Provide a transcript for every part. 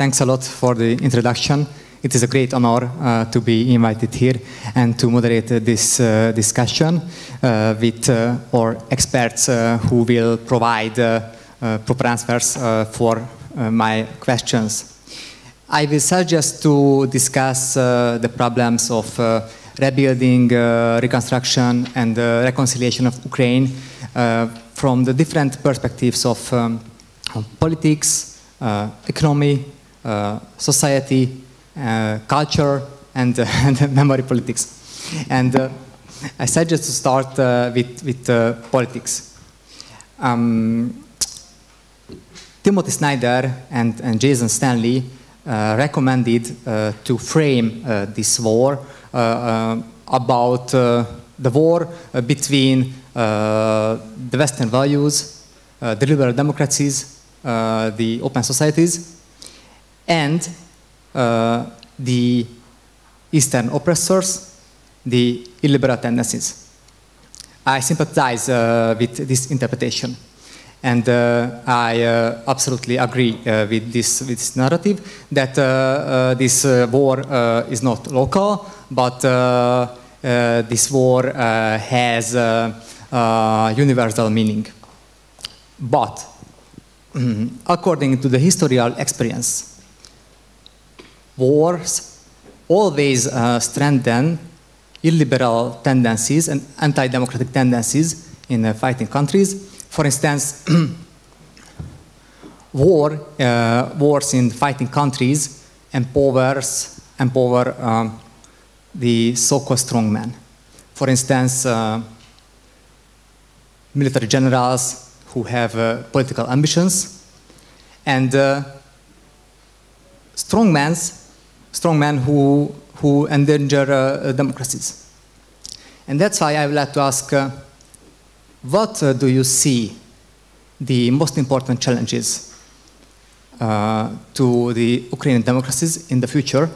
Thanks a lot for the introduction. It is a great honor to be invited here and to moderate this discussion with our experts who will provide proper answers for my questions. I will suggest to discuss the problems of rebuilding, reconstruction, and reconciliation of Ukraine from the different perspectives of politics, economy, society, culture, and memory politics. And I suggest to start with politics. Timothy Snyder and Jason Stanley recommended to frame this war about the war between the Western values, the liberal democracies, the open societies, and the Eastern oppressors, the illiberal tendencies. I sympathize with this interpretation, and I absolutely agree with this narrative that this war is not local, but this war has universal meaning. But according to the historical experience, wars always strengthen illiberal tendencies and anti-democratic tendencies in fighting countries. For instance, wars in fighting countries empower the so-called strongmen. For instance, military generals who have political ambitions, and strongmen who endanger democracies. And that's why I would like to ask, what do you see the most important challenges to the Ukrainian democracies in the future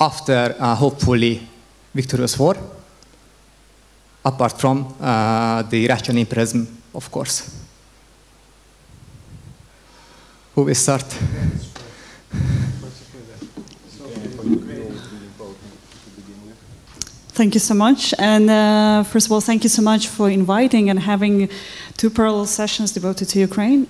after hopefully victorious war, apart from the Russian imperialism, of course? Who will start? Thank you so much. And first of all, thank you so much for inviting and having two parallel sessions devoted to Ukraine.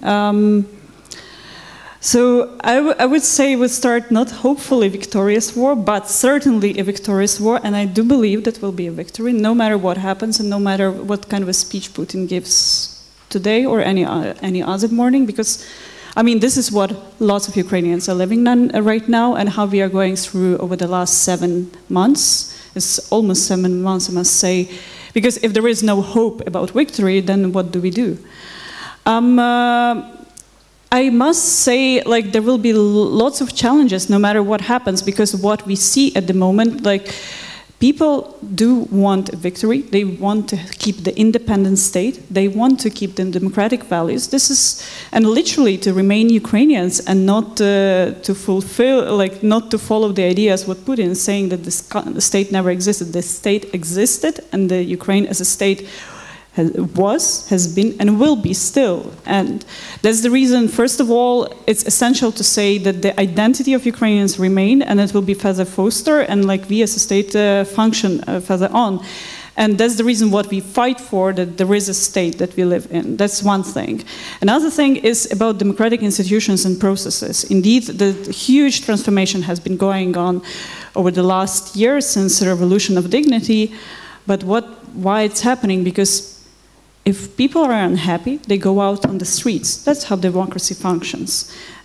So I would say we start not hopefully victorious war, but certainly a victorious war. And I do believe that will be a victory, no matter what happens and no matter what kind of a speech Putin gives today or any other morning, because I mean, this is what lots of Ukrainians are living on right now, and how we are going through over the last 7 months. It's almost 7 months, I must say, because if there is no hope about victory, then what do we do? I must say, like, there will be lots of challenges no matter what happens, because what we see at the moment, like, people do want a victory. They want to keep the independent state. They want to keep the democratic values. This is, and literally to remain Ukrainians and not to fulfill, like, not to follow the ideas what Putin is saying, that the state never existed. The state existed, and the Ukraine as a state has been, and will be still. And that's the reason, first of all, it's essential to say that the identity of Ukrainians remain, and it will be further fostered, and like we as a state function further on. And that's the reason what we fight for, that there is a state that we live in. That's one thing. Another thing is about democratic institutions and processes. Indeed, the huge transformation has been going on over the last year since the Revolution of Dignity. But why it's happening? Because if people are unhappy, they go out on the streets. That's how democracy functions.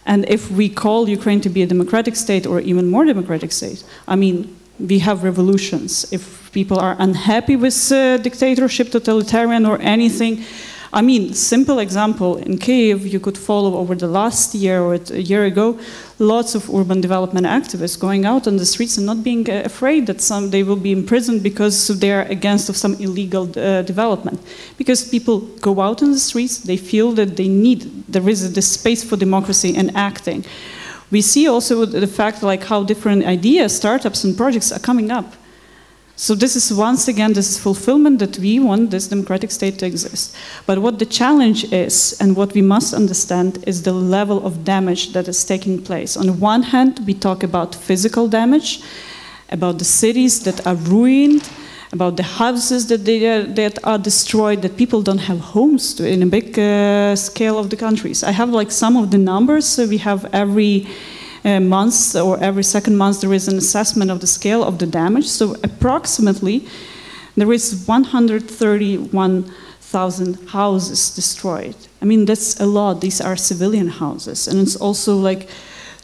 And if we call Ukraine to be a democratic state or even more democratic state, I mean, we have revolutions. If people are unhappy with dictatorship, totalitarian or anything, I mean, simple example, in Kyiv, you could follow over the last year or a year ago, lots of urban development activists going out on the streets and not being afraid that they will be imprisoned because they are against of some illegal development. Because people go out on the streets, they feel that there is this space for democracy and acting. We see also the fact like how different ideas, startups and projects are coming up. So this is, once again, this is fulfillment that we want this democratic state to exist. But what the challenge is, and what we must understand, is the level of damage that is taking place. On the one hand, we talk about physical damage, about the cities that are ruined, about the houses that are destroyed, that people don't have homes to in a big scale of the countries. I have like some of the numbers. So we have every month or every second month there is an assessment of the scale of the damage. So approximately there is 131,000 houses destroyed. I mean, that's a lot. These are civilian houses. And it's also like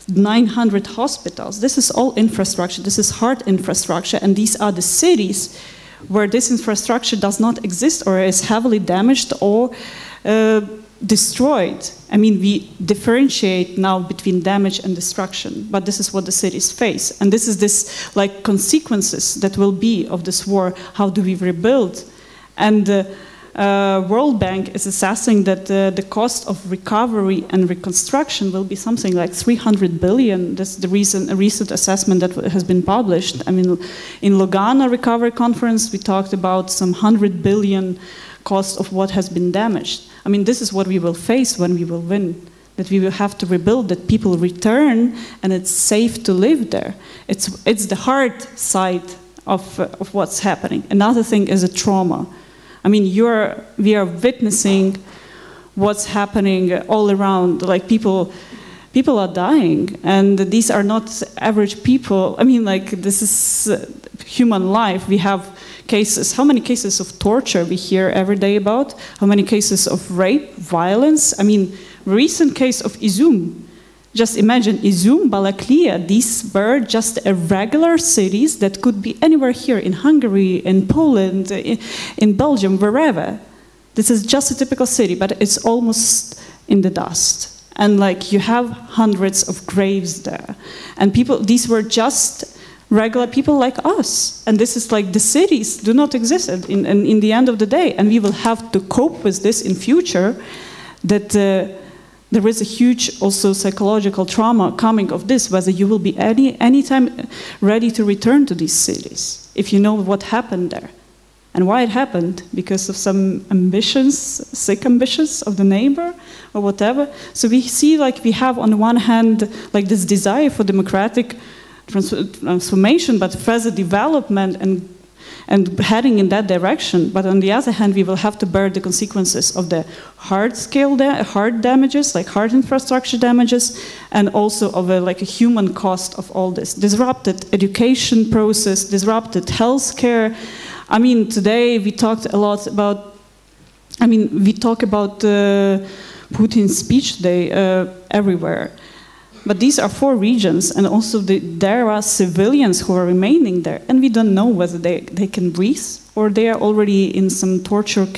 900 hospitals. This is all infrastructure. This is hard infrastructure. And these are the cities where this infrastructure does not exist or is heavily damaged or destroyed. I mean, we differentiate now between damage and destruction, but this is what the cities face. And this is this like consequences that will be of this war. How do we rebuild? And the World Bank is assessing that the cost of recovery and reconstruction will be something like 300 billion. This is the recent assessment that has been published. I mean, in Lugano Recovery Conference, we talked about some 100 billion cost of what has been damaged. I mean, this is what we will face when we will win, that we will have to rebuild, that people return, and it's safe to live there. It's the hard side of what's happening. Another thing is a trauma. I mean, we are witnessing what's happening all around. Like people are dying, and these are not average people. I mean, like, this is human life. We have cases. How many cases of torture we hear every day about? How many cases of rape, violence? I mean, recent case of Izum. Just imagine Izum, Balaklia, these were just irregular cities that could be anywhere here in Hungary, in Poland, in Belgium, wherever. This is just a typical city, but it's almost in the dust. And like you have hundreds of graves there. And people, these were just regular people like us. And this is like the cities do not exist in the end of the day. And we will have to cope with this in future, that there is a huge also psychological trauma coming of this, whether you will be anytime ready to return to these cities, if you know what happened there. And why it happened? Because of some ambitions, sick ambitions of the neighbor or whatever. So we see like we have on the one hand like this desire for democratic transformation, but further development and heading in that direction. But on the other hand, we will have to bear the consequences of the hard damages, like hard infrastructure damages, and also of a human cost of all this. Disrupted education process, disrupted healthcare. I mean, today we talked a lot about, we talk about Putin's speech day everywhere. But these are 4 regions, and also there are civilians who are remaining there, and we don't know whether they can breathe, or they are already in some torture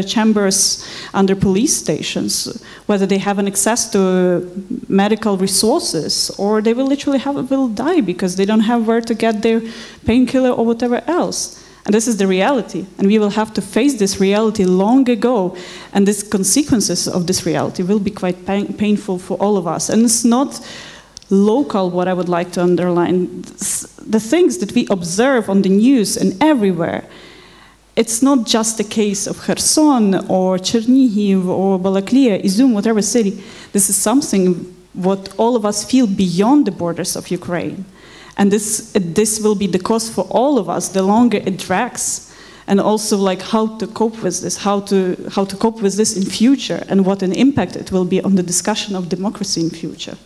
chambers under police stations, whether they have an access to medical resources, or they will literally will die because they don't have where to get their painkiller or whatever else. And this is the reality, and we will have to face this reality long ago, and the consequences of this reality will be quite painful for all of us. And it's not local, what I would like to underline. The things that we observe on the news and everywhere, it's not just the case of Kherson or Chernihiv or Balaklia, Izum, whatever city. This is something what all of us feel beyond the borders of Ukraine. And this will be the cost for all of us the longer it drags, and also like how to cope with this, how to cope with this in future, and what an impact it will be on the discussion of democracy in future.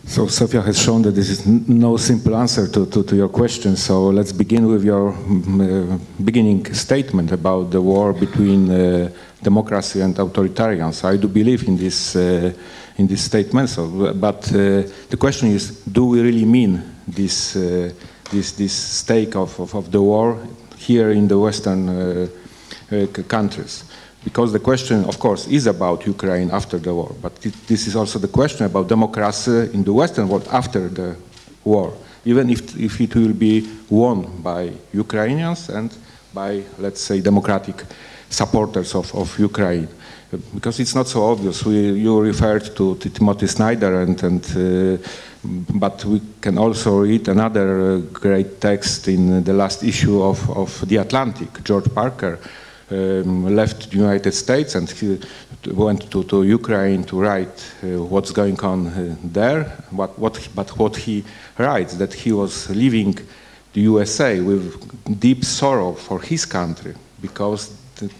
So Sofia has shown that this is no simple answer to your question. So let's begin with your beginning statement about the war between democracy and authoritarians. I do believe in this statement. So, but the question is: do we really mean this stake of the war here in the Western countries? Because the question, of course, is about Ukraine after the war, but this is also the question about democracy in the Western world after the war, even if it will be won by Ukrainians and by, let's say, democratic supporters of Ukraine. Because it's not so obvious. You referred to Timothy Snyder, but we can also read another great text in the last issue of The Atlantic. George Parker left the United States and he went to Ukraine to write what's going on there. But what he writes, that he was leaving the USA with deep sorrow for his country, because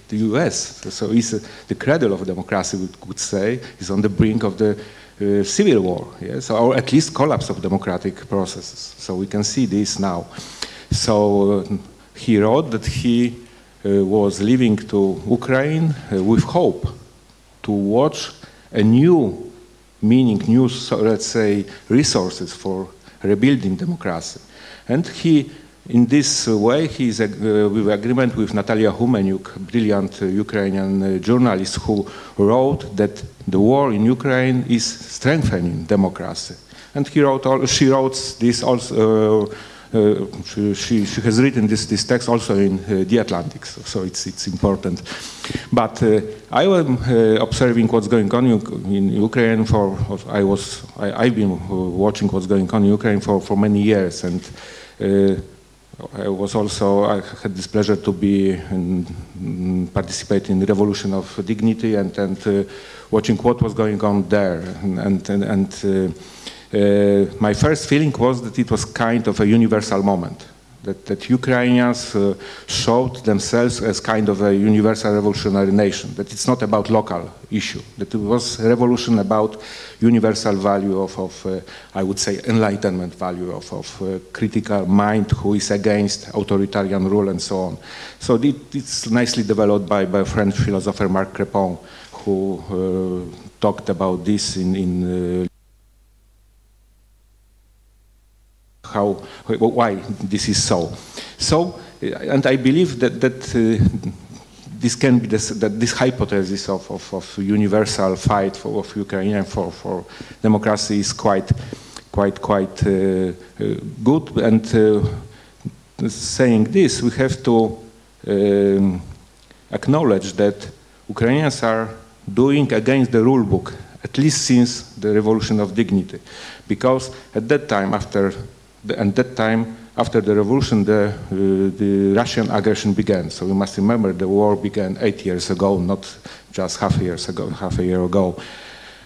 the US, so is the cradle of democracy, we could say, is on the brink of the civil war, yes, or at least collapse of democratic processes. So we can see this now. So he wrote that he was leaving to Ukraine with hope to watch a new meaning, new, let's say, resources for rebuilding democracy. And he, in this way, he is with agreement with Natalia Humeniuk, brilliant Ukrainian journalist, who wrote that the war in Ukraine is strengthening democracy. And she wrote this also. She has written this text also in The Atlantic, so it's important. But I am observing what's going on in Ukraine I've been watching what's going on in Ukraine for many years, and I had this pleasure to participate in the Revolution of Dignity and watching what was going on there. My first feeling was that it was kind of a universal moment, that Ukrainians showed themselves as kind of a universal revolutionary nation, that it's not about local issue, that it was a revolution about universal value of I would say, enlightenment value of critical mind who is against authoritarian rule and so on. So it's nicely developed by French philosopher Marc Crépon, who talked about this in why this is so. So, and I believe that this can be this hypothesis of universal fight of Ukraine for democracy is quite good. And saying this, we have to acknowledge that Ukrainians are doing against the rule book, at least since the Revolution of Dignity, because at that time, after the revolution, the Russian aggression began. So we must remember the war began 8 years ago, not just half a year ago.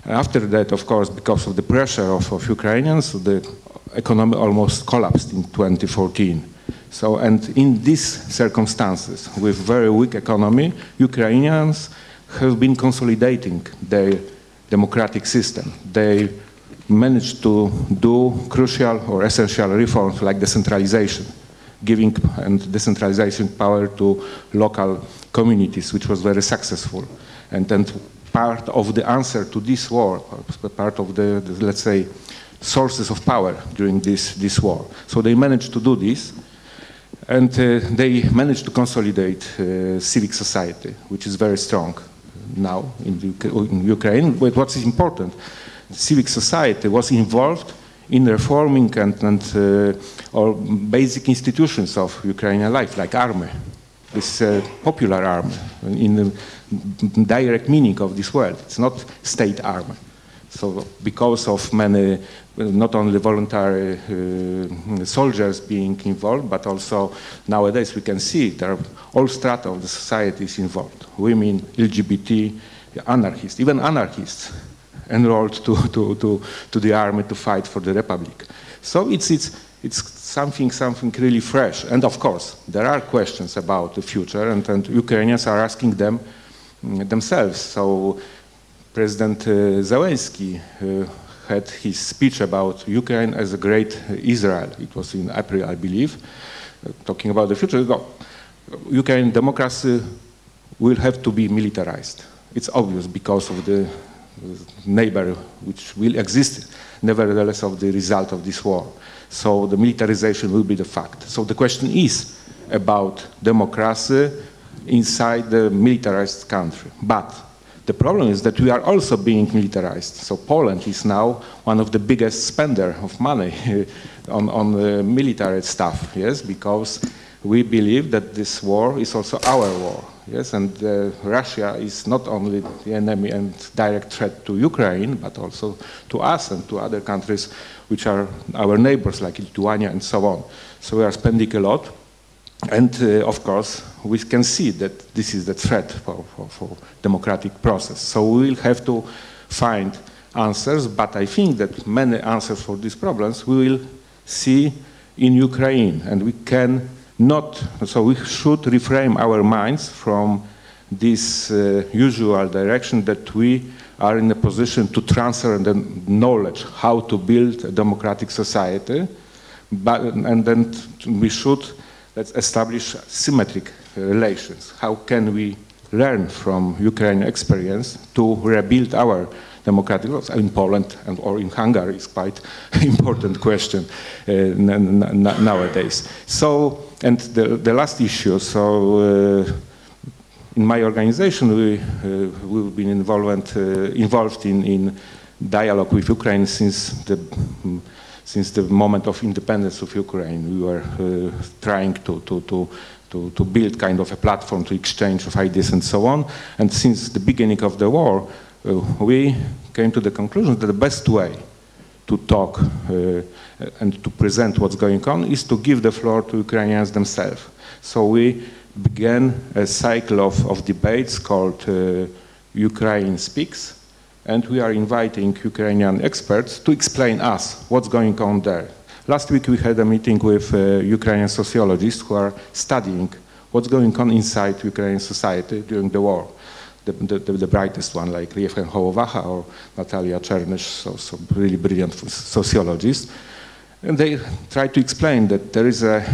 After that, of course, because of the pressure of Ukrainians, the economy almost collapsed in 2014. So, and in these circumstances, with very weak economy, Ukrainians have been consolidating their democratic system. They managed to do crucial or essential reforms like decentralization, giving and decentralization power to local communities, which was very successful. And part of the answer to this war, part of the let's say, sources of power during this war. So they managed to do this, and they managed to consolidate civic society, which is very strong now in Ukraine. But what is important, civic society was involved in reforming or basic institutions of Ukrainian life, like army, this popular army, in the direct meaning of this word. It's not state army. So because of many, not only voluntary soldiers being involved, but also nowadays we can see there are all strata of the society is involved. Women, LGBT, anarchists, even anarchists enrolled to the army to fight for the republic. So it's something really fresh. And of course, there are questions about the future, and Ukrainians are asking them themselves. So President Zelensky had his speech about Ukraine as a great Israel. It was in April, I believe, talking about the future. Ukraine democracy will have to be militarized. It's obvious because of the neighbor which will exist, nevertheless, of the result of this war. So the militarization will be the fact. So the question is about democracy inside the militarized country. But the problem is that we are also being militarized. So Poland is now one of the biggest spender of money on military stuff, yes, because we believe that this war is also our war. Yes, and Russia is not only the enemy and direct threat to Ukraine, but also to us and to other countries which are our neighbors, like Lithuania and so on. So we are spending a lot. And of course, we can see that this is the threat for democratic process. So we will have to find answers, but I think that many answers for these problems we will see in Ukraine, and we can not, so we should reframe our minds from this usual direction that we are in a position to transfer the knowledge how to build a democratic society, and then we should establish symmetric relations. How can we learn from Ukrainian experience to rebuild our democratic laws in Poland or in Hungary is quite important question nowadays. So, and the last issue, so in my organization we've been involved in dialogue with Ukraine since the moment of independence of Ukraine. We were trying to build kind of a platform to exchange of ideas and so on. And since the beginning of the war, we came to the conclusion that the best way to talk and to present what's going on is to give the floor to Ukrainians themselves. So we began a cycle of debates called Ukraine Speaks, and we are inviting Ukrainian experts to explain us what's going on there. Last week we had a meeting with Ukrainian sociologists who are studying what's going on inside Ukrainian society during the war. The brightest one, like Lievchen Hołowacha or Natalia Czernysz, so really brilliant sociologists. And they try to explain that there is a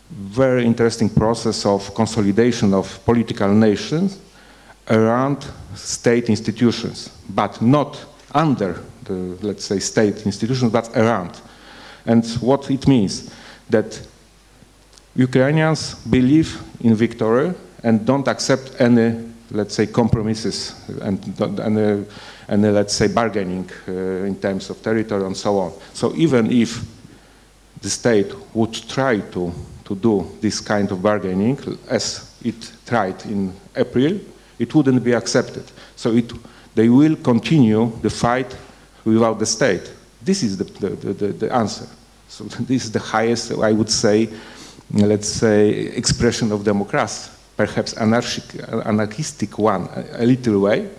very interesting process of consolidation of political nations around state institutions, but not under the, let's say, state institutions, but around. And what it means, that Ukrainians believe in victory and don't accept any, let's say, compromises and let's say, bargaining in terms of territory and so on. So even if the state would try to do this kind of bargaining, as it tried in April, it wouldn't be accepted. So they will continue the fight without the state. This is the answer. So this is the highest, I would say, let's say, expression of democracy. Perhaps anarchistic one, a little way,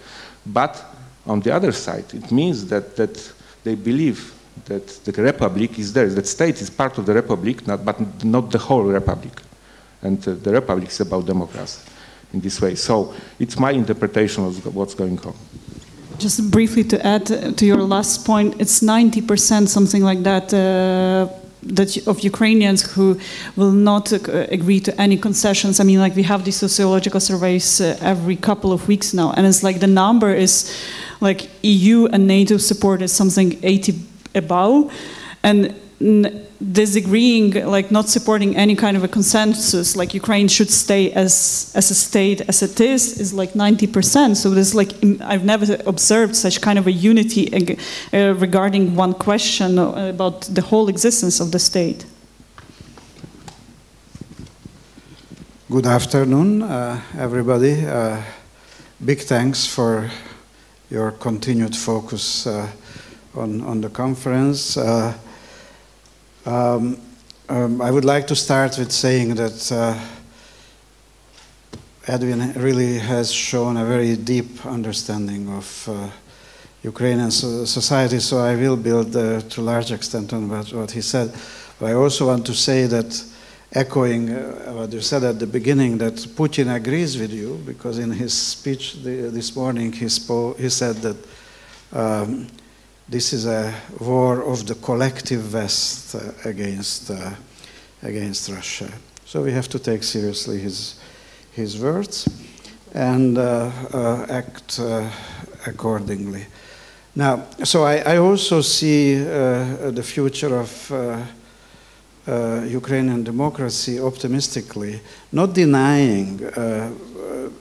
but on the other side, it means that they believe that the republic is there, that state is part of the republic, but not the whole republic. And the republic is about democracy in this way. So it's my interpretation of what's going on. Just briefly to add to your last point, it's 90%, something like that, of Ukrainians who will not agree to any concessions. I mean, like we have these sociological surveys every couple of weeks now, and it's like the number is like EU and NATO support is something 80 above, and disagreeing, like not supporting any kind of a consensus, like Ukraine should stay as a state as it is like 90%. So there's like, I've never observed such kind of a unity regarding one question about the whole existence of the state. Good afternoon, everybody. Big thanks for your continued focus on the conference. I would like to start with saying that Edwin really has shown a very deep understanding of Ukrainian society, so I will build to a large extent on what he said. But I also want to say that, echoing what you said at the beginning, that Putin agrees with you, because in his speech this morning he said that this is a war of the collective West against Russia. So we have to take seriously his words and act accordingly. Now, so I also see the future of Ukrainian democracy optimistically, not denying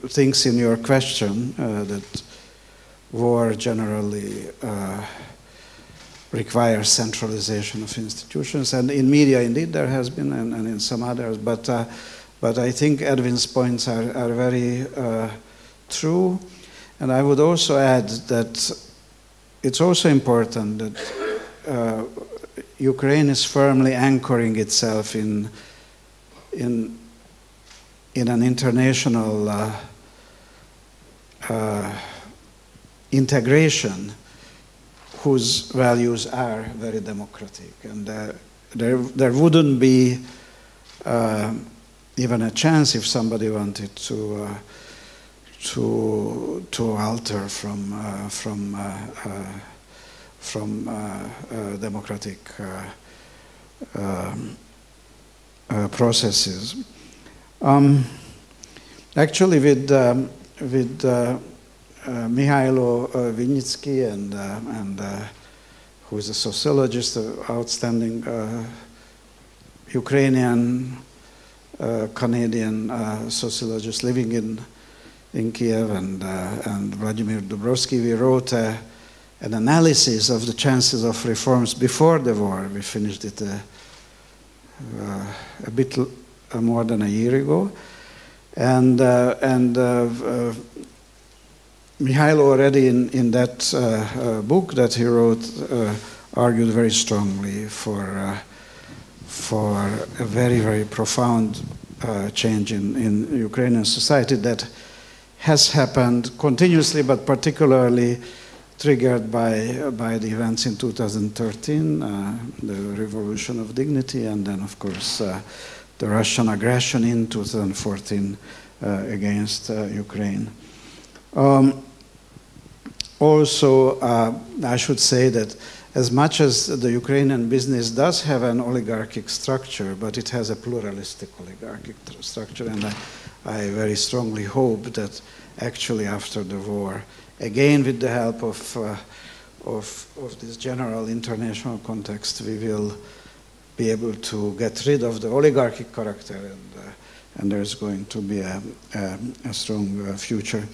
things in your question that war generally require centralization of institutions. And in media, indeed, there has been, and in some others. But I think Edwin's points are very true. And I would also add that it's also important that Ukraine is firmly anchoring itself in an international integration whose values are very democratic, and there wouldn't be even a chance if somebody wanted to alter from democratic processes. Actually, with Mihailo Vinitsky and who is a sociologist, an outstanding Ukrainian Canadian sociologist living in Kyiv, and Vladimir Dubrovsky, we wrote an analysis of the chances of reforms before the war. We finished it a bit more than a year ago, and Mihailo already in that book that he wrote argued very strongly for a very, very profound change in Ukrainian society that has happened continuously, but particularly triggered by the events in 2013, the Revolution of Dignity, and then, of course, the Russian aggression in 2014 against Ukraine. Also, I should say that as much as the Ukrainian business does have an oligarchic structure, but it has a pluralistic oligarchic structure, and I very strongly hope that actually after the war, again with the help of this general international context, we will be able to get rid of the oligarchic character, and there's going to be a strong future.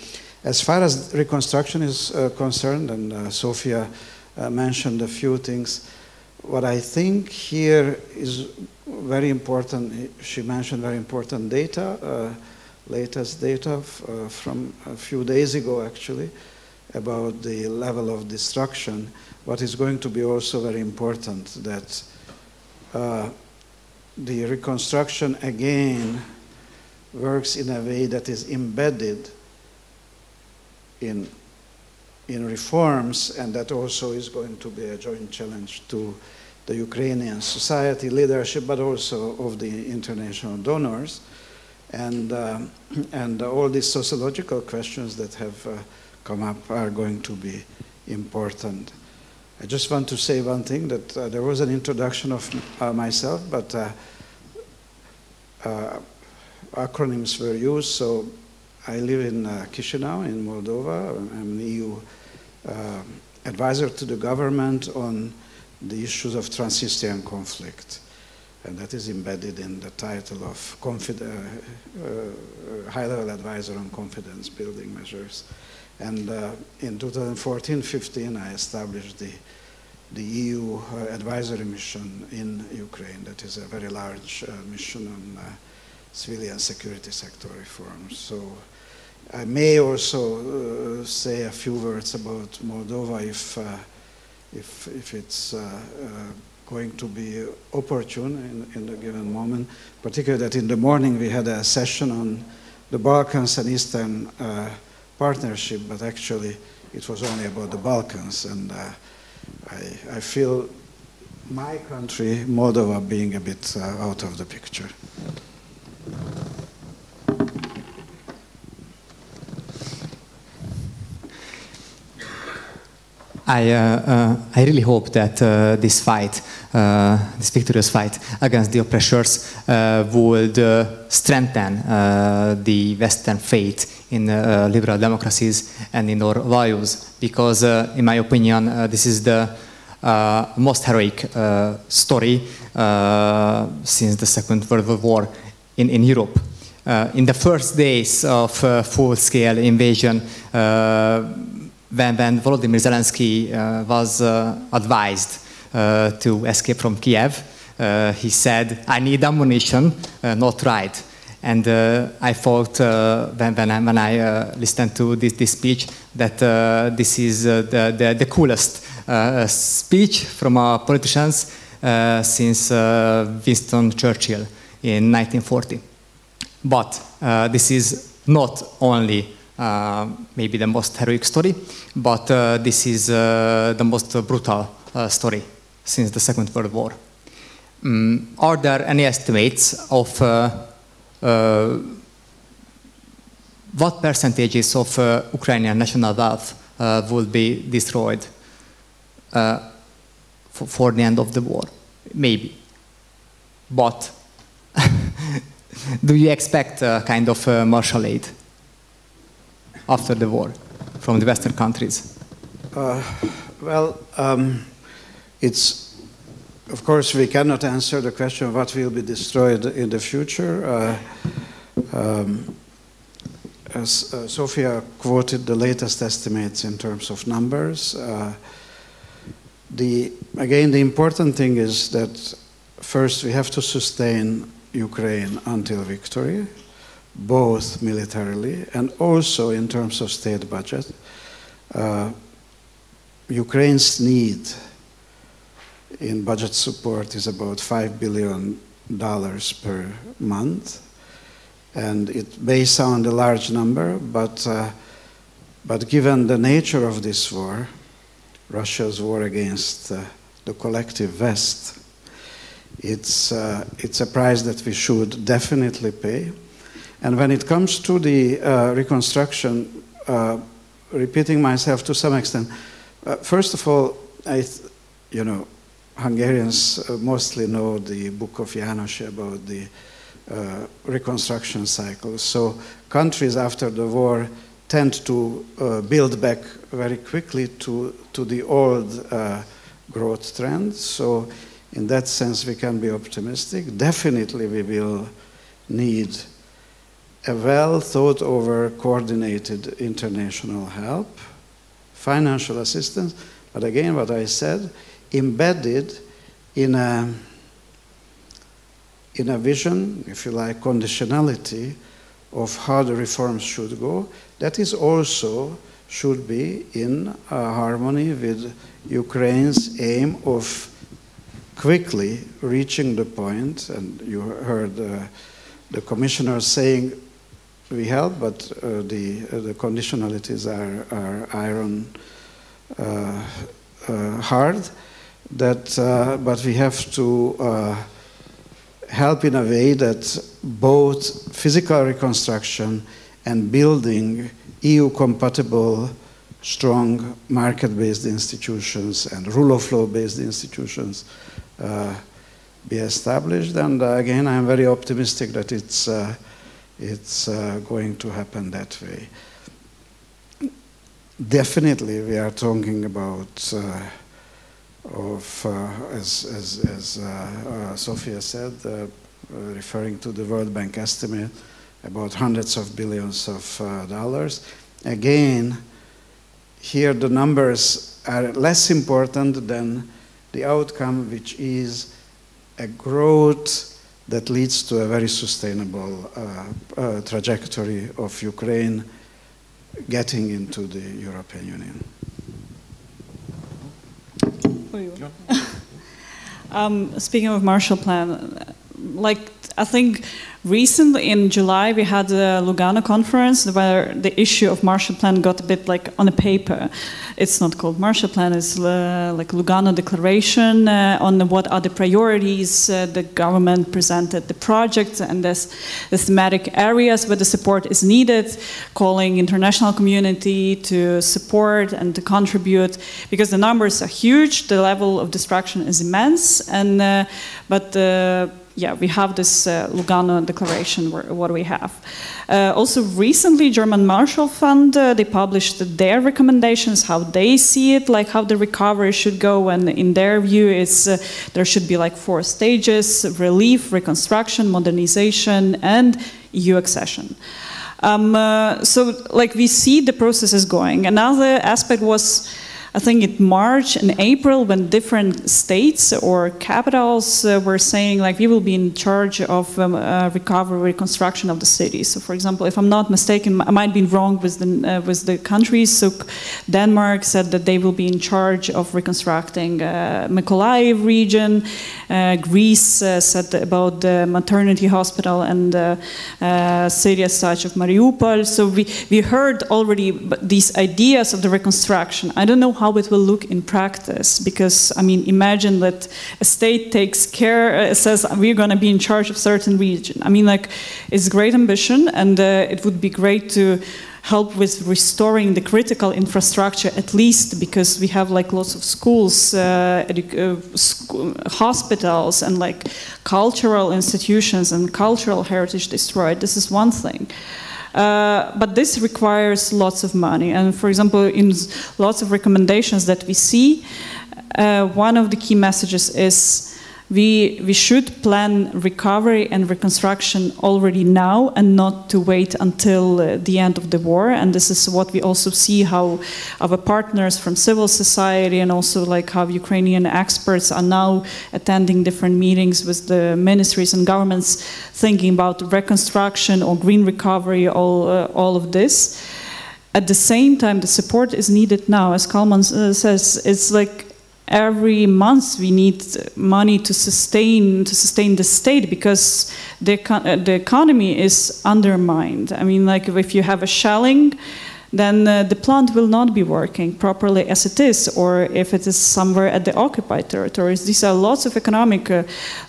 As far as Reconstruction is concerned, and Sofia mentioned a few things, what I think here is very important, she mentioned very important data, latest data from a few days ago actually, about the level of destruction. What is going to be also very important, that the reconstruction again works in a way that is embedded in reforms, and that also is going to be a joint challenge to the Ukrainian society leadership, but also of the international donors, and all these sociological questions that have come up are going to be important. I just want to say one thing, that there was an introduction of myself, but acronyms were used. So I live in Chisinau in Moldova. I'm an EU advisor to the government on the issues of Transnistrian conflict. And that is embedded in the title of high-level advisor on confidence building measures. And in 2014-15, I established the EU advisory mission in Ukraine. That is a very large mission on civilian security sector reforms. So I may also say a few words about Moldova if it's going to be opportune in a given moment, particularly that in the morning we had a session on the Balkans and Eastern Partnership, but actually it was only about the Balkans, and I feel my country, Moldova, being a bit out of the picture. I really hope that this fight, this victorious fight against the oppressors would strengthen the Western faith in liberal democracies and in our values, because in my opinion this is the most heroic story since the Second World War in Europe. In the first days of full-scale invasion, when Volodymyr Zelensky was advised to escape from Kyiv. He said, "I need ammunition, not right." And I thought when I listened to this speech that this is the coolest speech from our politicians since Winston Churchill in 1940. But this is not only maybe the most heroic story, but this is the most brutal story since the Second World War. Are there any estimates of what percentages of Ukrainian national wealth will be destroyed for the end of the war? Maybe. But do you expect a kind of martial aid after the war from the Western countries? It's, of course, we cannot answer the question of what will be destroyed in the future. As Sofia quoted the latest estimates in terms of numbers, again, the important thing is that first we have to sustain Ukraine until victory, both militarily and also in terms of state budget. Ukraine's need in budget support is about $5 billion per month. And it may sound a large number, but given the nature of this war, Russia's war against the collective West, it's a price that we should definitely pay. And when it comes to the reconstruction, repeating myself to some extent, first of all, Hungarians mostly know the book of János about the Reconstruction Cycle. So countries after the war tend to build back very quickly to the old growth trend. So in that sense, we can be optimistic. Definitely, we will need a well thought over, coordinated international help, financial assistance, but again, what I said, embedded in a vision, if you like, conditionality of how the reforms should go. That is also should be in harmony with Ukraine's aim of quickly reaching the point, and you heard the commissioner saying we help, but the conditionalities are iron hard. But we have to help in a way that both physical reconstruction and building EU-compatible, strong market-based institutions and rule of law-based institutions be established. And again, I'm very optimistic that it's going to happen that way. Definitely, we are talking about as Sofia said, referring to the World Bank estimate, about hundreds of billions of dollars. Again, here the numbers are less important than the outcome, which is a growth that leads to a very sustainable trajectory of Ukraine getting into the European Union. Speaking of Marshall Plan, I think recently in July we had a Lugano conference where the issue of Marshall Plan got a bit on a paper. It's not called Marshall Plan, it's like Lugano Declaration on what are the priorities the government presented, the projects and the thematic areas where the support is needed, calling international community to support and to contribute, because the numbers are huge, the level of destruction is immense, and we have this Lugano Declaration, what we have. Also recently, German Marshall Fund, they published their recommendations, how they see it, how the recovery should go, and in their view, there should be 4 stages: relief, reconstruction, modernization, and EU accession. We see the process is going. Another aspect was I think in March and April, when different states or capitals were saying like we will be in charge of recovery, reconstruction of the cities. So, for example, if I'm not mistaken, I might be wrong with the countries. So, Denmark said that they will be in charge of reconstructing Mykolaiv region. Greece said about the maternity hospital and city as such of Mariupol. So we heard already these ideas of the reconstruction. I don't know how it will look in practice, because I mean, imagine that a state takes care, says we're going to be in charge of certain region. I mean, like, it's great ambition, and it would be great to help with restoring the critical infrastructure, at least because we have like lots of schools, hospitals, and like cultural institutions and cultural heritage destroyed. This is one thing. But this requires lots of money. And for example, in lots of recommendations that we see, one of the key messages is we should plan recovery and reconstruction already now and not to wait until the end of the war. And this is what we also see how our partners from civil society and also like how Ukrainian experts are now attending different meetings with the ministries and governments thinking about reconstruction or green recovery, all of this. At the same time, the support is needed now. As Kálmán says, it's like every month we need money to sustain the state, because the economy is undermined. I mean, like if you have a shelling, then the plant will not be working properly as it is, or if it is somewhere at the occupied territories. These are lots of economic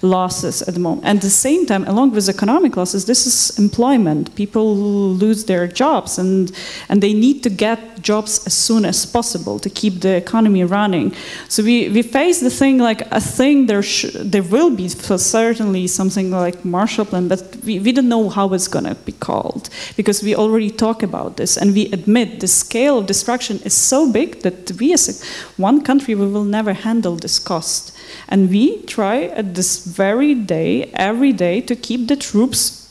losses at the moment. And at the same time, along with economic losses, this is employment. People lose their jobs, and they need to get jobs as soon as possible to keep the economy running. So we face the thing like I think there will be certainly something like Marshall Plan, but we don't know how it's going to be called, because we already talk about this, and we admit the scale of destruction is so big that we as one country, we will never handle this cost. And we try at this very day, every day, to keep the troops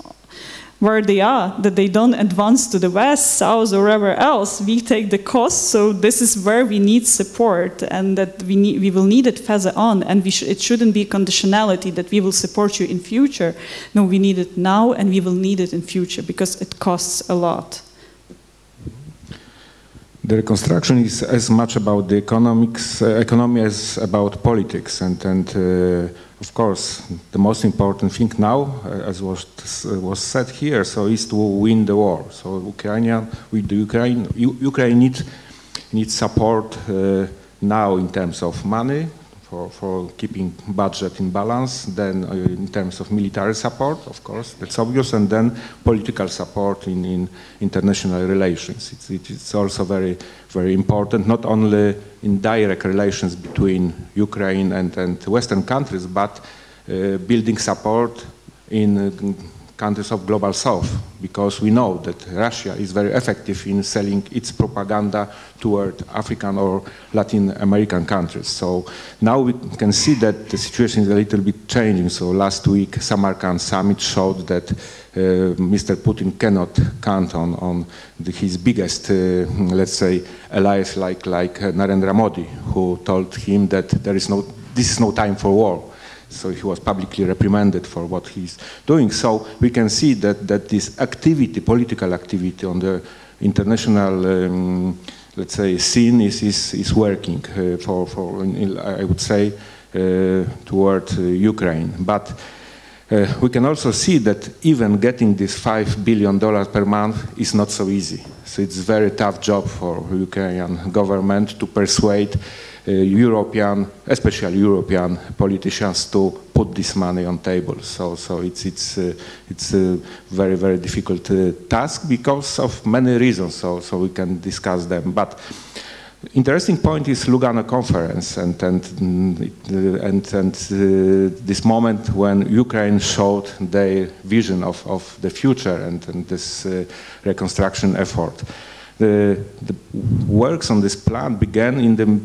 where they are, that they don't advance to the west, south, or wherever else. We take the cost, so this is where we need support, and that we will need it further on, and it shouldn't be conditionality that we will support you in future. No, we need it now, and we will need it in future, because it costs a lot. The reconstruction is as much about the economy as about politics, and of course the most important thing now, as was said here, so is to win the war. So Ukraine needs support now in terms of money for keeping budget in balance, then in terms of military support, of course, that's obvious, and then political support in international relations. It's also very, very important, not only in direct relations between Ukraine and Western countries, but building support in countries of global south, because we know that Russia is very effective in selling its propaganda toward African or Latin American countries. So now we can see that the situation is a little bit changing. So last week, Samarkand summit showed that Mr. Putin cannot count on his biggest, let's say, allies like Narendra Modi, who told him that this is no time for war. So he was publicly reprimanded for what he's doing. So we can see that this activity, political activity on the international, let's say, scene is working I would say, toward Ukraine. But we can also see that even getting this $5 billion per month is not so easy. So it's a very tough job for Ukrainian government to persuade especially European politicians to put this money on table. So it's a very, very difficult task because of many reasons. So we can discuss them. But interesting point is Lugano conference and this moment when Ukraine showed their vision of the future and this reconstruction effort. The works on this plan began in the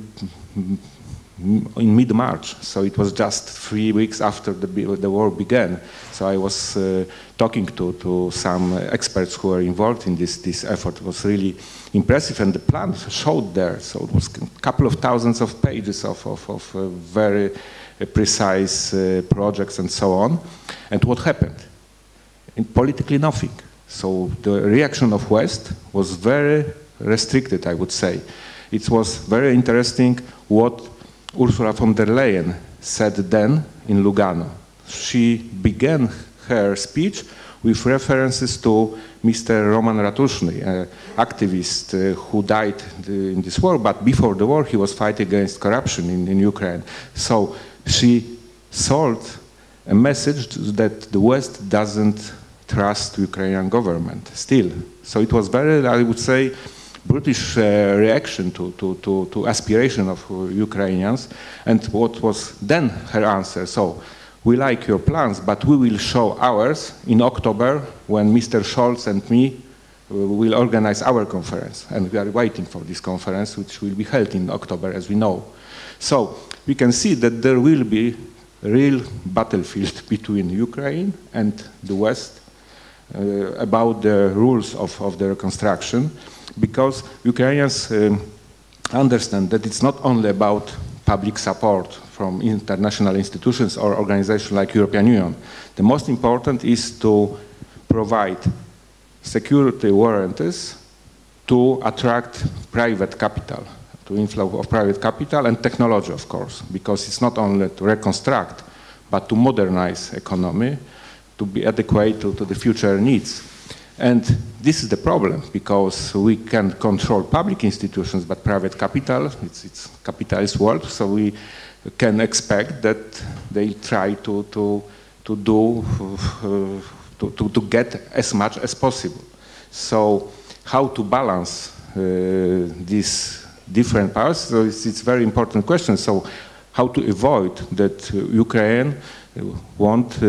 in mid-March, so it was just 3 weeks after the war began. So I was talking to some experts who were involved in this effort. It was really impressive, and the plan showed there. So it was a couple of thousands of pages of very precise projects and so on. And what happened? Politically, nothing. So the reaction of West was very restricted, I would say. It was very interesting what Ursula von der Leyen said then in Lugano. She began her speech with references to Mr. Roman Ratuszny, an activist who died in this war, but before the war he was fighting against corruption in Ukraine. So she sold a message that the West doesn't trust Ukrainian government still. So it was very, I would say, British reaction to aspiration of Ukrainians. And what was then her answer? So, we like your plans, but we will show ours in October when Mr. Scholz and me will organize our conference. And we are waiting for this conference, which will be held in October, as we know. So, we can see that there will be a real battlefield between Ukraine and the West about the rules of the reconstruction, because Ukrainians understand that it's not only about public support from international institutions or organizations like European Union. The most important is to provide security warranties to attract private capital, to inflow of private capital and technology, of course, because it's not only to reconstruct, but to modernize economy, to be adequate to the future needs. And this is the problem, because we can control public institutions, but private capital, it's capitalist world, so we can expect that they try to get as much as possible. So how to balance these different powers? So it's a very important question. So how to avoid that Ukraine won't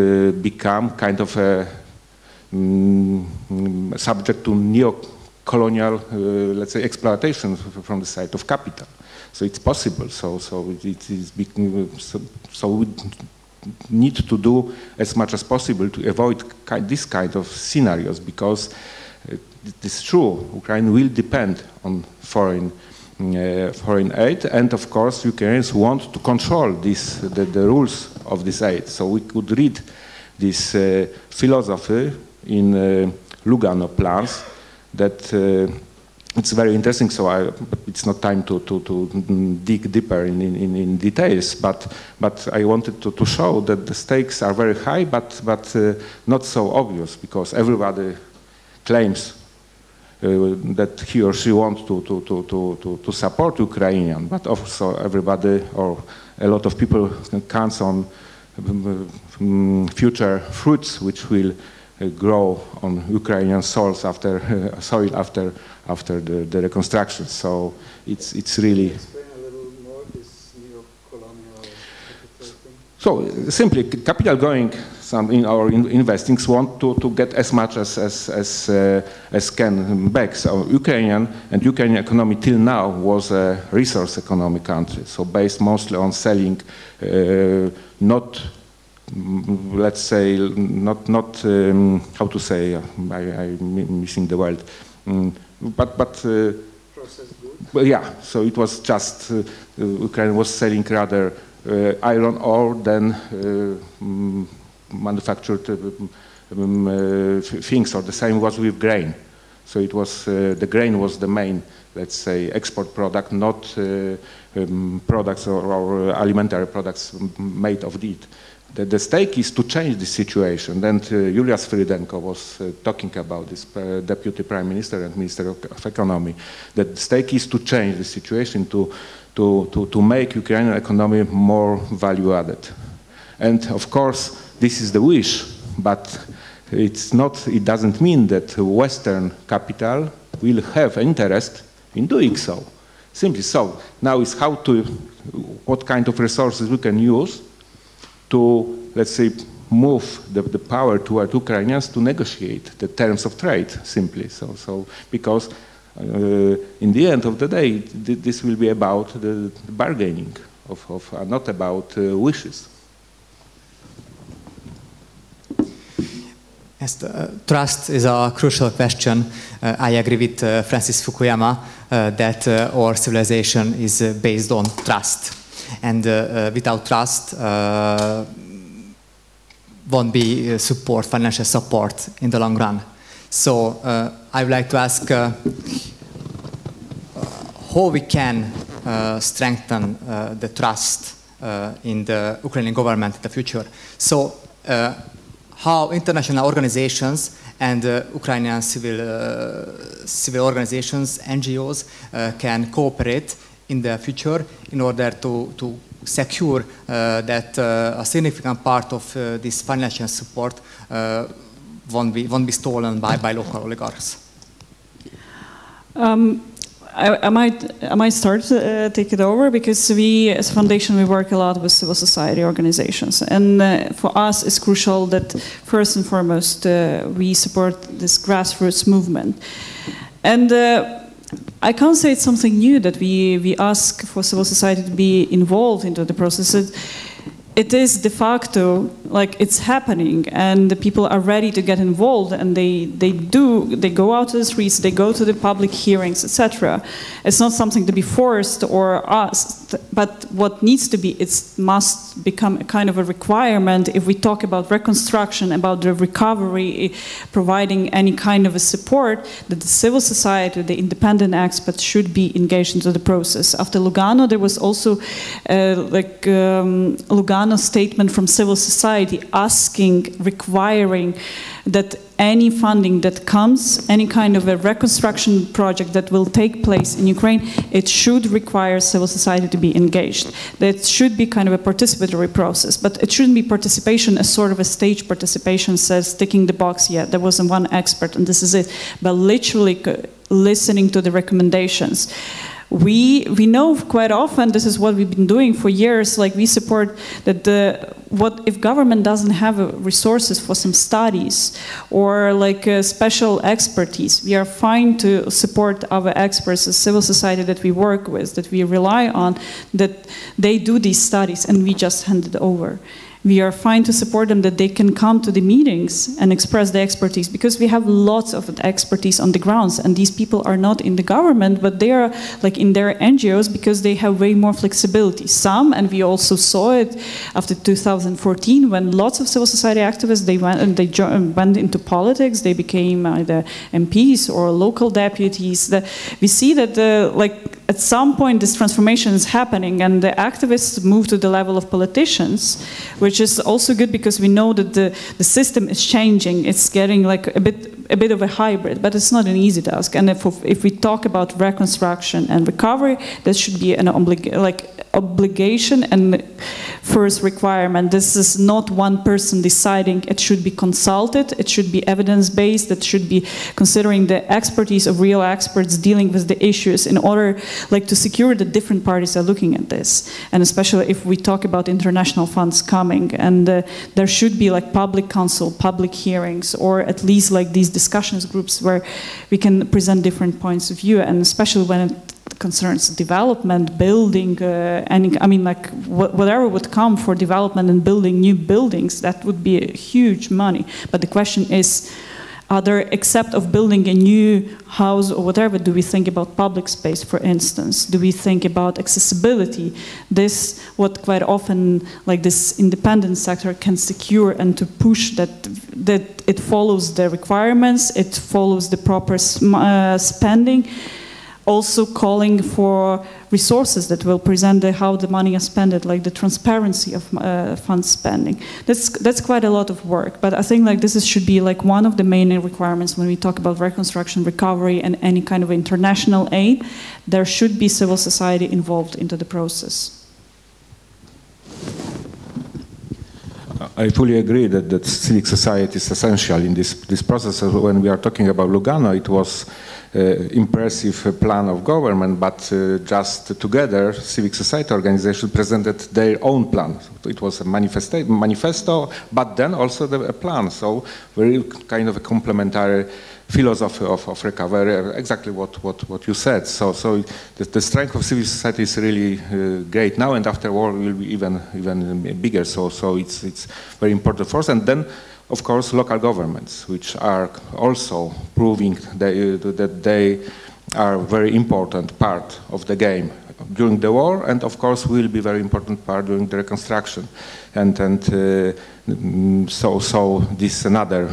become kind of a subject to neo-colonial, let's say, exploitation from the side of capital. So it's possible. So we need to do as much as possible to avoid this kind of scenarios, because it is true, Ukraine will depend on foreign aid, and of course Ukrainians want to control the rules of this aid. So we could read this philosophy in Lugano plans that it's very interesting. So but it's not time to dig deeper in details. But I wanted to show that the stakes are very high, but not so obvious, because everybody claims that he or she wants to support Ukrainian, but also everybody or a lot of people counts on future fruits which will grow on Ukrainian soil after the reconstruction. So it's really. Explain a little more this neo-colonial thing. So simply, capital going in our investings want to get as much as can back. So Ukrainian economy till now was a resource economic country, so based mostly on selling, not let's say not how to say, I'm missing the word, but Processed goods. well, yeah. So it was just Ukraine was selling rather iron ore than manufactured things, or the same was with grain. So it was the grain was the main, let's say, export product, not products or alimentary products made of it. The stake is to change the situation. And Julia Svyrydenko was talking about this, Deputy Prime Minister and Minister of Economy, that the stake is to change the situation, to make Ukrainian economy more value added. And of course, this is the wish, but it's not, it doesn't mean that Western capital will have interest in doing so. Simply so. Now is how to, what kind of resources we can use to, let's say, move the power toward Ukrainians to negotiate the terms of trade, simply. So because in the end of the day, this will be about the bargaining not about wishes. Yes, trust is a crucial question. I agree with Francis Fukuyama that our civilization is based on trust. And without trust, won't be support, financial support in the long run. So I would like to ask how we can strengthen the trust in the Ukrainian government in the future. So how international organizations and Ukrainian civil organizations, NGOs, can cooperate in the future in order to secure that a significant part of this financial support won't be stolen by local oligarchs. I might start to take it over, because we, as a foundation, we work a lot with civil society organizations, and for us it's crucial that first and foremost we support this grassroots movement. And I can't say it's something new that we ask for civil society to be involved into the process. It is de facto, like, it's happening, and the people are ready to get involved, and they go out to the streets, they go to the public hearings, etc. It's not something to be forced or asked, but what needs to be, it must become a kind of a requirement if we talk about reconstruction, about the recovery, providing any kind of a support, that the civil society, the independent experts should be engaged into the process. After Lugano, there was also Lugano statement from civil society asking, requiring that any funding that comes, any kind of a reconstruction project that will take place in Ukraine, it should require civil society to be engaged. That should be kind of a participatory process, but it shouldn't be participation as sort of a stage participation, says ticking the box, yeah, there wasn't one expert and this is it, but literally listening to the recommendations. We know quite often, this is what we've been doing for years, like we support that what if government doesn't have resources for some studies or like special expertise, we are fine to support our experts, the civil society that we work with, that we rely on, that they do these studies and we just hand it over. We are fine to support them, that they can come to the meetings and express the expertise, because we have lots of expertise on the grounds, and these people are not in the government, but they are like in their NGOs, because they have way more flexibility. Some, and we also saw it after 2014, when lots of civil society activists, they went into politics, they became either MPs or local deputies. We see that like at some point this transformation is happening, and the activists move to the level of politicians, which is also good because we know that the system is changing. It's getting like a bit of a hybrid, but it's not an easy task. And if we talk about reconstruction and recovery, that should be an obligation and first requirement. This is not one person deciding. It should be consulted. It should be evidence-based. It should be considering the expertise of real experts dealing with the issues in order like to secure that different parties are looking at this. And especially if we talk about international funds coming, and there should be like public council, public hearings, or at least like these discussions groups where we can present different points of view, and especially when it concerns development, building, whatever would come for development and building new buildings, that would be a huge money. But the question is, except of building a new house or whatever, do we think about public space, for instance? Do we think about accessibility? This, what quite often, like this independent sector can secure, and to push that it follows the requirements, it follows the proper spending. Also calling for resources that will present how the money is spent, like the transparency of fund spending. That's quite a lot of work, but I think like this should be like one of the main requirements when we talk about reconstruction, recovery, and any kind of international aid. There should be civil society involved into the process. I fully agree that civic society is essential in this process. When we are talking about Lugano, it was impressive plan of government, but just together civil society organizations presented their own plan. It was a manifesto, but then also a plan. So very kind of a complementary philosophy of recovery, exactly what you said. So the strength of civil society is really great now, and after war will be even bigger. So it's very important for us. And then, of course, local governments, which are also proving that they are a very important part of the game during the war, and of course will be very important part during the reconstruction. So this is another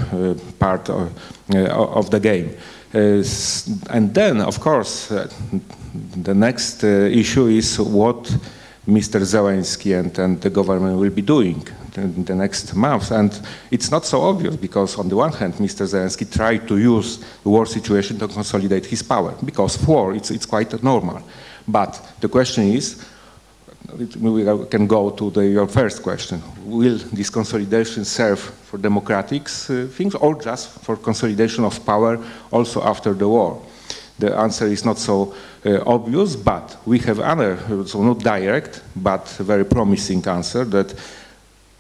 part of the game. And then, of course, the next issue is what Mr. Zelensky and the government will be doing in the next months. And it's not so obvious because on the one hand, Mr. Zelensky tried to use the war situation to consolidate his power, because war, it's quite normal. But the question is, we can go to your first question. Will this consolidation serve for democratic things or just for consolidation of power also after the war? The answer is not so obvious, but we have other, so not direct, but very promising answer that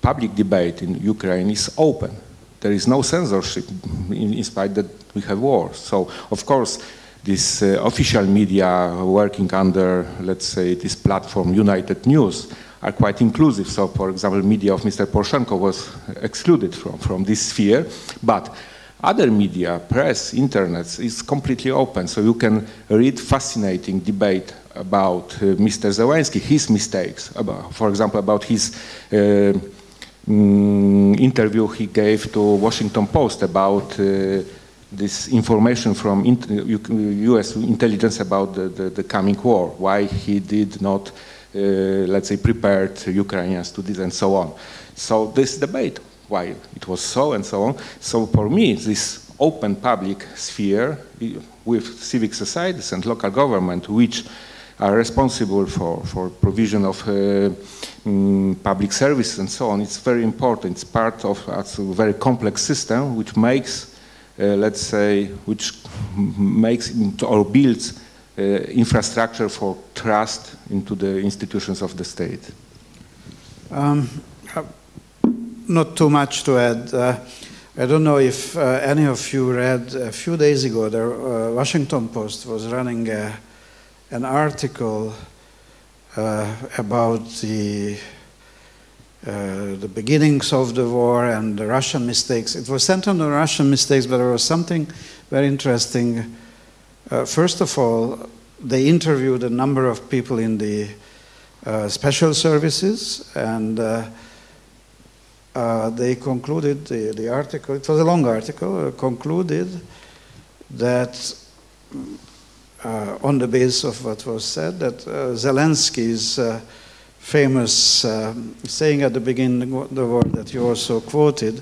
public debate in Ukraine is open. There is no censorship in spite that we have war. So, of course, this official media working under, let's say, this platform, United News, are quite inclusive. So, for example, media of Mr. Poroshenko was excluded from this sphere, but other media, press, internet is completely open. So you can read fascinating debate about Mr. Zelensky, his mistakes, for example, about his interview he gave to Washington Post about this information from US intelligence about the coming war, why he did not, let's say, prepared Ukrainians to this and so on. So this debate, why it was so and so on. So for me, this open public sphere with civic societies and local government, which are responsible for provision of public services and so on, it's very important. It's part of a very complex system which makes, let's say, which makes or builds infrastructure for trust into the institutions of the state. Not too much to add. I don't know if any of you read, a few days ago, the Washington Post was running an article about the beginnings of the war and the Russian mistakes. It was centered on the Russian mistakes, but there was something very interesting. First of all, they interviewed a number of people in the special services, and they concluded, the article, it was a long article, concluded that on the basis of what was said, that Zelensky's famous saying at the beginning of the war that you also quoted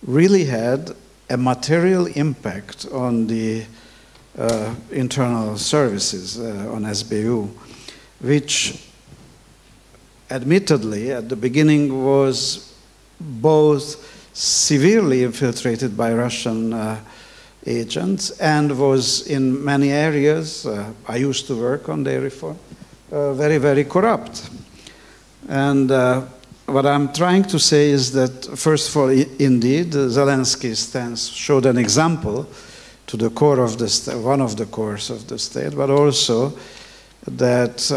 really had a material impact on the internal services, on SBU, which admittedly at the beginning was both severely infiltrated by Russian agents and was in many areas, I used to work on their reform, very, very corrupt. And what I'm trying to say is that, first of all, indeed, Zelensky's stance showed an example to the core of the one of the cores of the state, but also that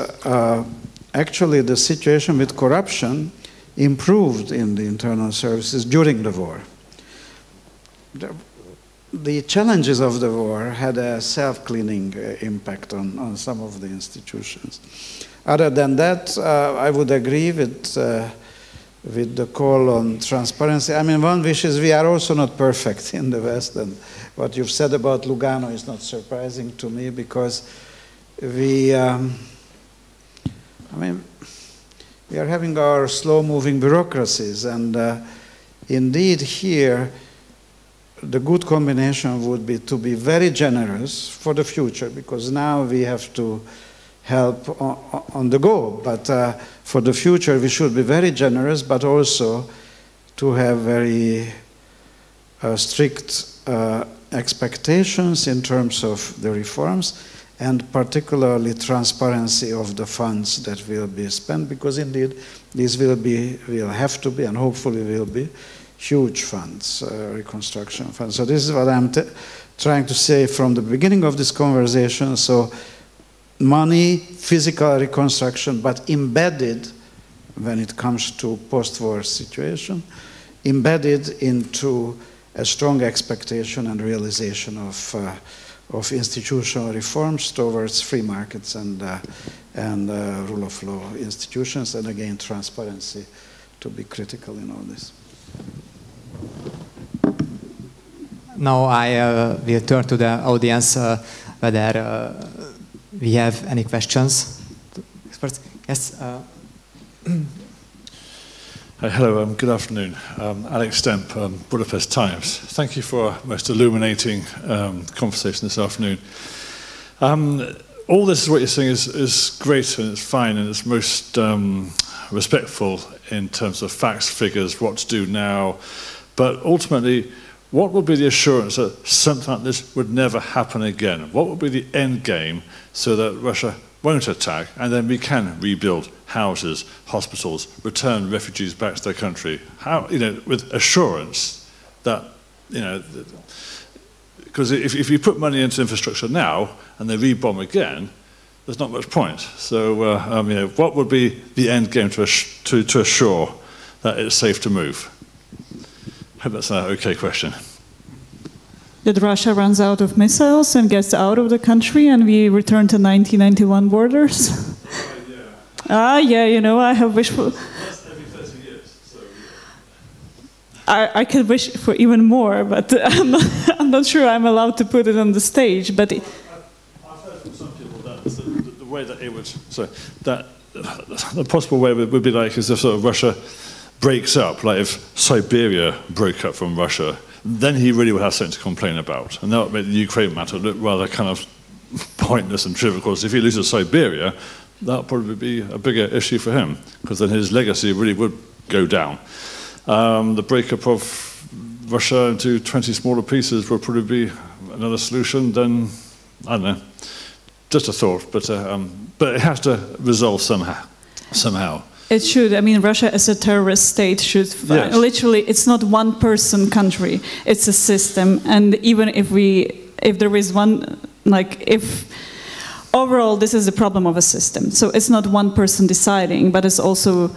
actually the situation with corruption improved in the internal services during the war. The challenges of the war had a self-cleaning impact on some of the institutions. Other than that, I would agree with the call on transparency. I mean, one wish is we are also not perfect in the West, and what you've said about Lugano is not surprising to me, because we, I mean, we are having our slow-moving bureaucracies, and indeed here the good combination would be to be very generous for the future, because now we have to help on the go, but for the future we should be very generous, but also to have very strict expectations in terms of the reforms, and particularly transparency of the funds that will be spent, because indeed these will have to be, and hopefully will be, huge funds, reconstruction funds. So this is what I'm trying to say from the beginning of this conversation. So money, physical reconstruction, but embedded, when it comes to post-war situation, embedded into a strong expectation and realization of institutional reforms towards free markets and rule of law institutions, and again transparency to be critical in all this. Now I will turn to the audience whether we have any questions. Experts? Yes. Hello, good afternoon. Alex Stemp, Budapest Times. Thank you for a most illuminating conversation this afternoon. All this, what you're saying, is great and it's fine and it's most respectful in terms of facts, figures, what to do now. But ultimately, what would be the assurance that something like this would never happen again? What would be the end game so that Russia won't attack and then we can rebuild houses, hospitals, return refugees back to their country? How, with assurance that, because if you put money into infrastructure now and they rebomb again, there's not much point. So, what would be the end game to assure that it's safe to move? I hope that's an okay question. That Russia runs out of missiles and gets out of the country and we return to 1991 borders? Yeah. I have wishful... That's every 30 years, so yeah. I could wish for even more, but I'm not sure I'm allowed to put it on the stage. But I've heard from some people that the way that it would... So that the possible way would be like as if sort of Russia breaks up, like if Siberia broke up from Russia, then he really would have something to complain about. And that would make the Ukraine matter look rather kind of pointless and trivial. Because if he loses Siberia, that would probably be a bigger issue for him, because then his legacy really would go down. The breakup of Russia into 20 smaller pieces would probably be another solution. Then, I don't know, just a thought, but it has to resolve somehow. it should. I mean, Russia as a terrorist state should literally. It's not one person country. It's a system. And even if there is one, if overall this is the problem of a system. So it's not one person deciding, but it's also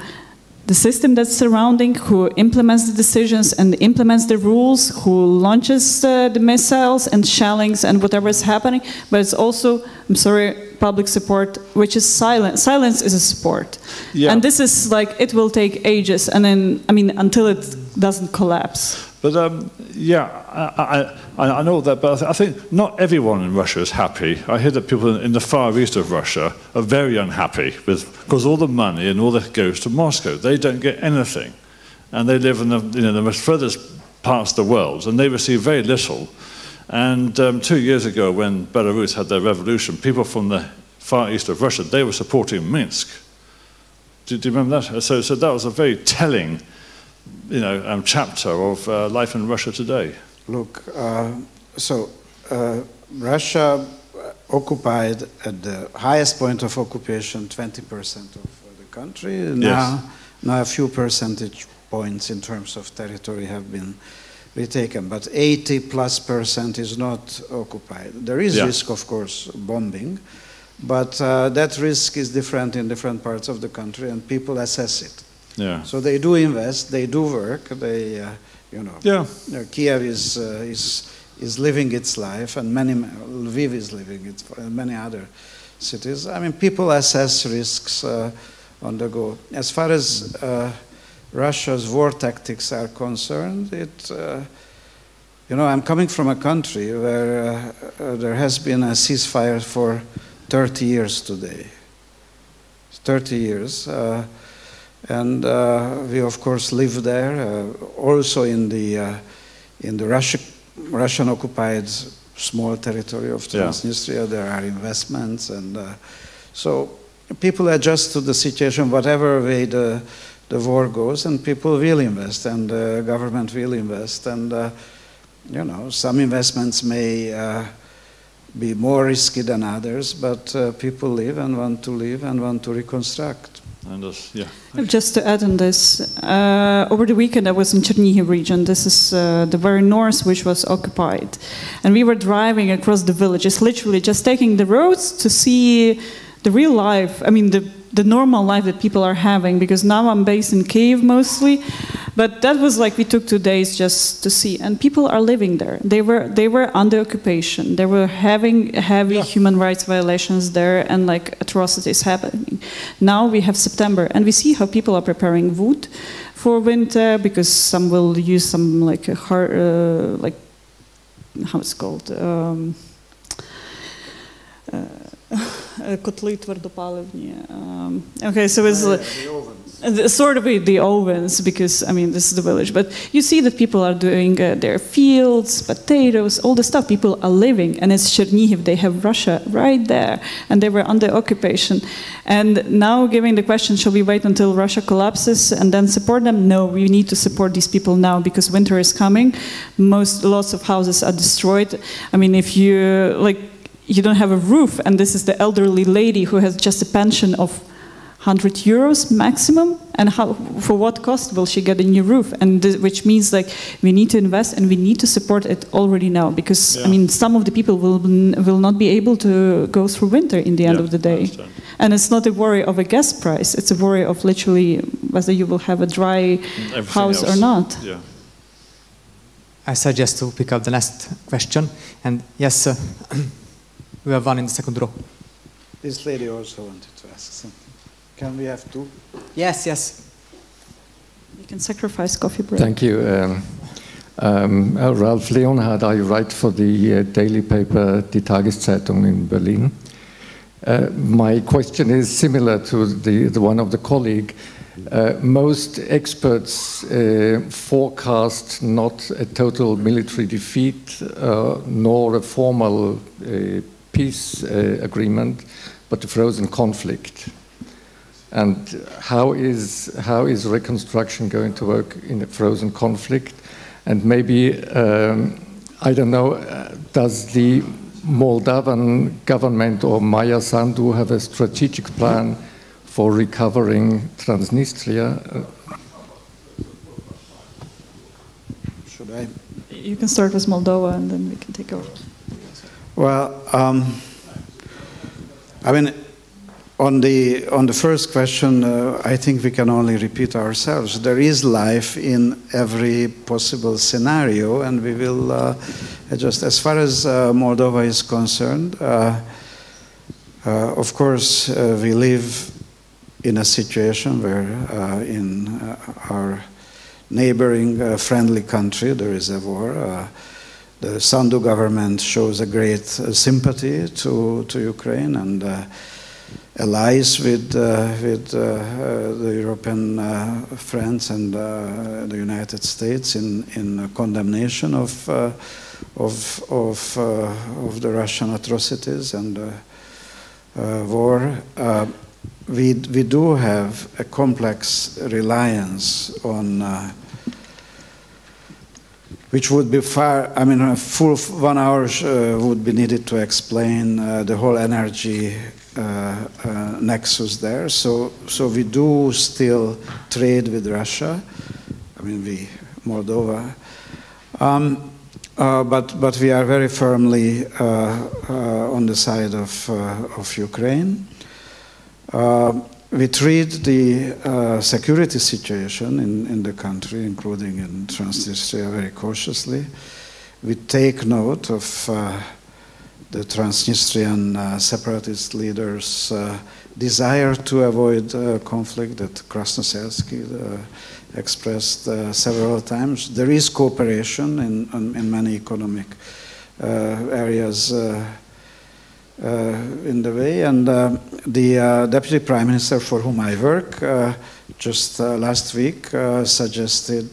the system that's surrounding, who implements the decisions and implements the rules, who launches the missiles and shellings and whatever is happening. But it's also, I'm sorry, public support, which is silence. Silence is a support. Yeah. And this is it will take ages, and then, until it doesn't collapse. But I know that, but I think not everyone in Russia is happy. I hear that people in the far east of Russia are very unhappy because all the money and all that goes to Moscow. They don't get anything, and they live in the most furthest parts of the world, and they receive very little. And 2 years ago, when Belarus had their revolution, people from the far east of Russia, they were supporting Minsk. Do you remember that? So that was a very telling chapter of life in Russia today. Look, Russia occupied at the highest point of occupation 20% of the country. Now a few percentage points in terms of territory have been retaken, but 80+% is not occupied. There is risk, of course, bombing, but that risk is different in different parts of the country, and people assess it. Yeah. So they do invest, they do work, they, Kyiv is living its life, and Lviv is living it, and many other cities. People assess risks on the go. As far as Russia's war tactics are concerned, I'm coming from a country where there has been a ceasefire for 30 years today. 30 years. And we, of course, live there. Also in the Russian-occupied small territory of Transnistria, there are investments, and so people adjust to the situation, whatever way the war goes, and people will invest, and the government will invest, and you know, some investments may be more risky than others, but people live and want to live and want to reconstruct. And yeah. Just to add on this, over the weekend I was in Chernihiv region. This is the very north which was occupied. And we were driving across the villages, literally just taking the roads to see the real life, I mean the normal life that people are having, because now I'm based in Kyiv mostly, but that was like we took 2 days just to see, and people are living there. They were under occupation. They were having heavy human rights violations there and like atrocities happening. Now we have September and we see how people are preparing wood for winter, because some will use some like like how it's called. Kotli tvrdopalivni. Okay, so it's sort of the ovens, because I mean this is the village. But you see that people are doing their fields, potatoes, all the stuff. People are living, and it's Chernihiv. They have Russia right there, and they were under occupation. And now, giving the question, shall we wait until Russia collapses and then support them? No, we need to support these people now, because winter is coming. Lots of houses are destroyed. I mean, if you like. You don't have a roof, and this is the elderly lady who has just a pension of 100 euros maximum, and for what cost will she get a new roof? And which means like we need to invest and we need to support it already now, because I mean some of the people will not be able to go through winter in the end of the day. And it's not a worry of a gas price, it's a worry of literally whether you will have a dry house or not. Yeah. I suggest to pick up the next question, and yes, we have one in the second row. This lady also wanted to ask something. Can we have two? Yes, yes. You can sacrifice coffee break. Thank you. Ralph Leonhard, I write for the daily paper Die Tageszeitung in Berlin. My question is similar to the one of the colleague. Most experts forecast not a total military defeat nor a formal peace agreement, but a frozen conflict. And how is reconstruction going to work in a frozen conflict? And maybe, I don't know, does the Moldovan government or Maya Sandu have a strategic plan for recovering Transnistria? Should I? You can start with Moldova and then we can take over. Well, I mean, on the first question, I think we can only repeat ourselves. There is life in every possible scenario, and we will adjust. As far as Moldova is concerned, of course, we live in a situation where in our neighboring friendly country there is a war. The Sandu government shows a great sympathy to Ukraine and allies with the European friends and the United States in condemnation of the Russian atrocities and war. We do have a complex reliance on. Which would be far, I mean, a full 1 hour would be needed to explain the whole energy nexus there. So we do still trade with Russia. I mean, Moldova. But we are very firmly on the side of Ukraine. We treat the security situation in the country, including in Transnistria, very cautiously. We take note of the Transnistrian separatist leaders' desire to avoid conflict that Krasnoselski expressed several times. There is cooperation in many economic areas in the way, and the Deputy Prime Minister for whom I work just last week suggested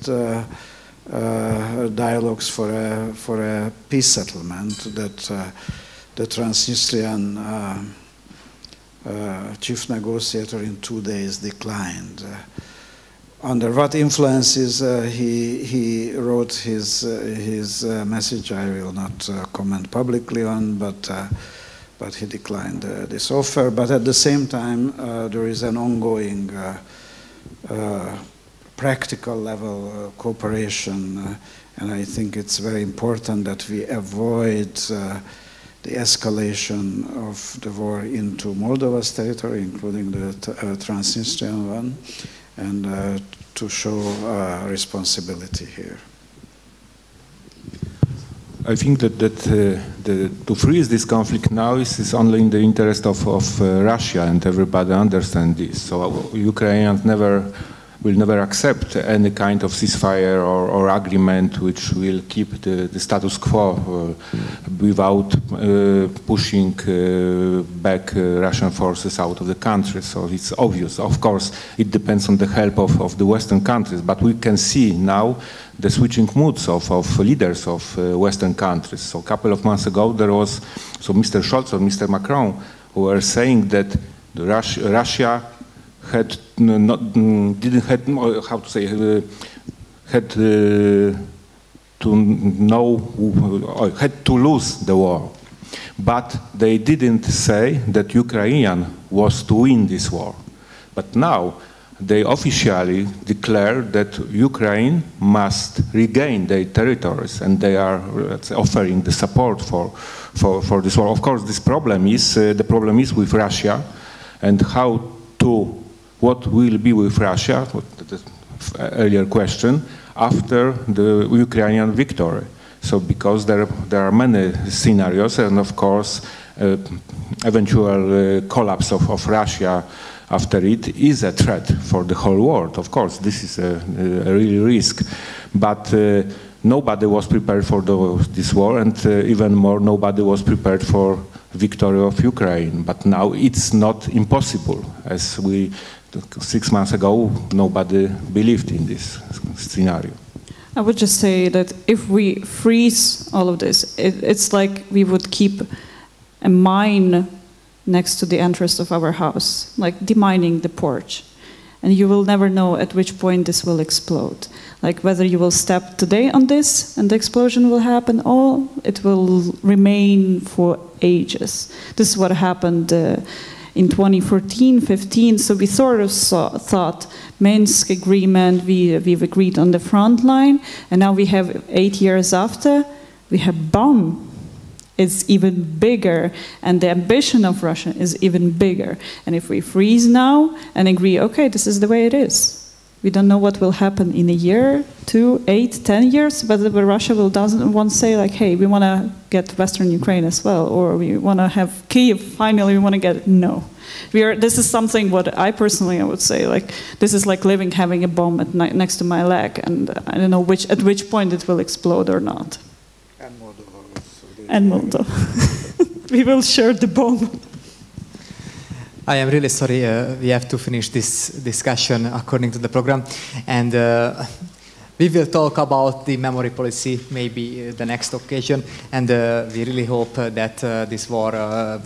dialogues for a peace settlement that the Transnistrian chief negotiator in 2 days declined. under what influences he wrote his message, I will not comment publicly on, but he declined this offer. But at the same time, there is an ongoing practical level cooperation, and I think it's very important that we avoid the escalation of the war into Moldova's territory, including the Transnistrian one, and to show responsibility here. I think that to freeze this conflict now is only in the interest of Russia, and everybody understands this. So Ukrainians will never accept any kind of ceasefire or agreement which will keep the status quo without pushing back Russian forces out of the country. So it's obvious. Of course, it depends on the help of the Western countries, but we can see now the switching moods of leaders of Western countries. So a couple of months ago, there was Mr. Scholz or Mr. Macron who were saying that Russia had to lose the war, but they didn't say that Ukraine was to win this war. But now they officially declare that Ukraine must regain their territories, and they are offering the support for this war. Of course, the problem is with Russia, and what will be with Russia, the earlier question, after the Ukrainian victory. So because there are many scenarios, and of course eventual collapse of Russia after it is a threat for the whole world. Of course, this is a real risk, but nobody was prepared for this war, and even more, nobody was prepared for victory of Ukraine. But now it's not impossible, as 6 months ago nobody believed in this scenario. I would just say that if we freeze all of this, it's like we would keep a mine next to the entrance of our house, like demining the porch. And you will never know at which point this will explode. Like whether you will step today on this and the explosion will happen, or it will remain for ages. This is what happened in 2014-15. So we sort of thought Minsk agreement, we've agreed on the front line, and now we have 8 years after, we have bomb. It's even bigger, and the ambition of Russia is even bigger. And if we freeze now and agree, okay, this is the way it is. We don't know what will happen in a year, 2, 8, 10 years, but Russia doesn't want to say like, hey, we want to get Western Ukraine as well, or we want to have Kyiv, finally we want to get it. No. This is something what I personally would say, like, this is like having a bomb next to my leg, and I don't know at which point it will explode or not. And Moldova. We will share the bomb. I am really sorry, we have to finish this discussion according to the program, and we will talk about the memory policy maybe the next occasion, and we really hope that this war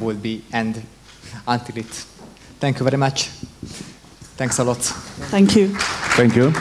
will be end until it. Thank you very much. Thanks a lot. Thank you. Thank you.